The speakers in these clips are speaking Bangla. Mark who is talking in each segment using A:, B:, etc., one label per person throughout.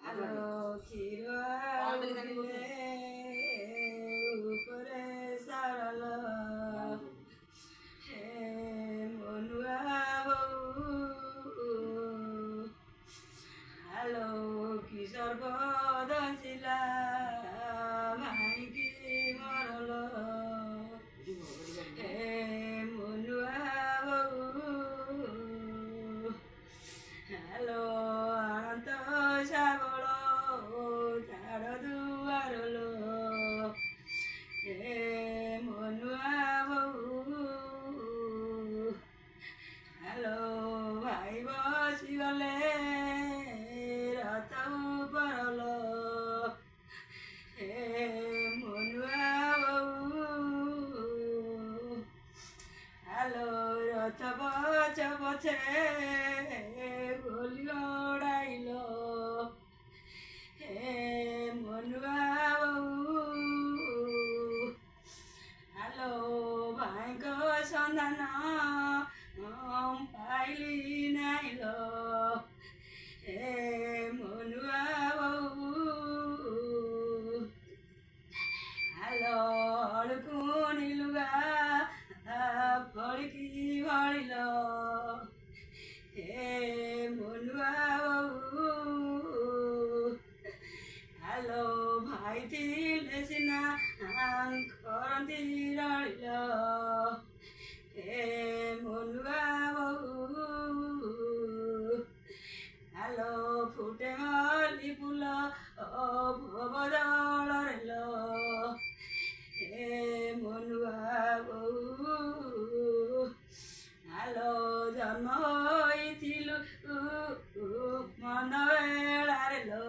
A: আলো ক্ষীর উপরে সারালো হে মনুয়া বউ আলো কিশোর বদছিলা ভাইকি মরল হে মনুয়া বউ হ্যালো আনন্ত শাবল তার দুয়ারলো হে মনুয়া বউ হ্যালো ভাই বসিগলে রথ উপরল হে মনুয়া বউ হ্যালো রথ পছ পছে গলি ওড়াইল হে মনুয়া বউ হ্যালো ভাইଙ୍କ সন্ধান পাইলি নাইল হে মনুয়া বউ হ্যালো অড়কুনি লুগা ফড়কি ভরিল হে মনুয়া বউ হ্যালো ভাই ଥିଲେ ସିନା କରନ୍ତି ରଳିଲ ହେ ମନୁଆ ବୋଉ ହ୍ୟାଲୋ ଫୁଟେ ମଲ୍ଲି ଫୁଲ ବଦଳରେ ଲୋ ହେ ମନୁଆ ବୋଉ ହ୍ୟାଲୋ ଜନ୍ମ ହୋଇଥିଲୁ ମନ ବେଳାରେ ଲୋ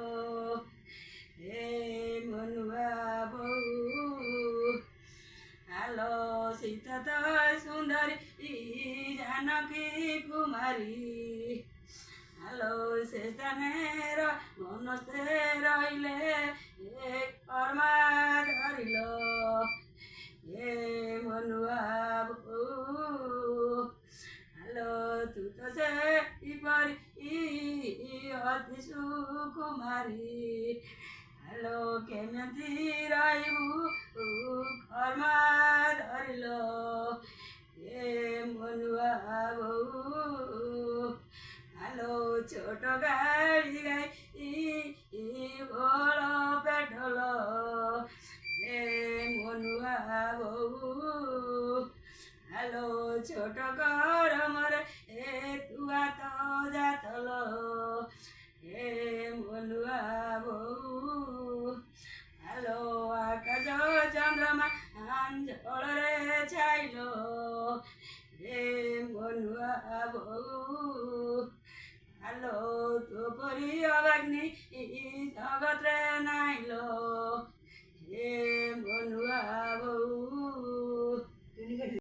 A: হে মনুয়া বউ হ্যালো সীতা তো সুন্দরী জানকী কুমারী হ্যালো সে স্থানের মনস্তে রইলে কর্মা ধরিল হে মনুয়া বউ হ্যালো তু তো সে পরি অতি সুকুমারী হ্যালো কেମିତି ରହିବୁ କର୍ମା ଧରିଲ ଏ ମନୁଆ ବୋଉ ହ୍ୟାଲୋ ଛୋଟ ଗାଡ଼ି ଗାଈ ବଳ ପେଟଲ ଏ ମନୁଆ ବୋଉ হ্যালো ছোট গরমরে তুয়া তো যাতল হে মনুয়া বউ হ্যালো আকাশ চন্দ্রমা জলরে ছাইল হে মনুয়া বউ হ্যালো তো পরি অবাগ্নি জগৎরে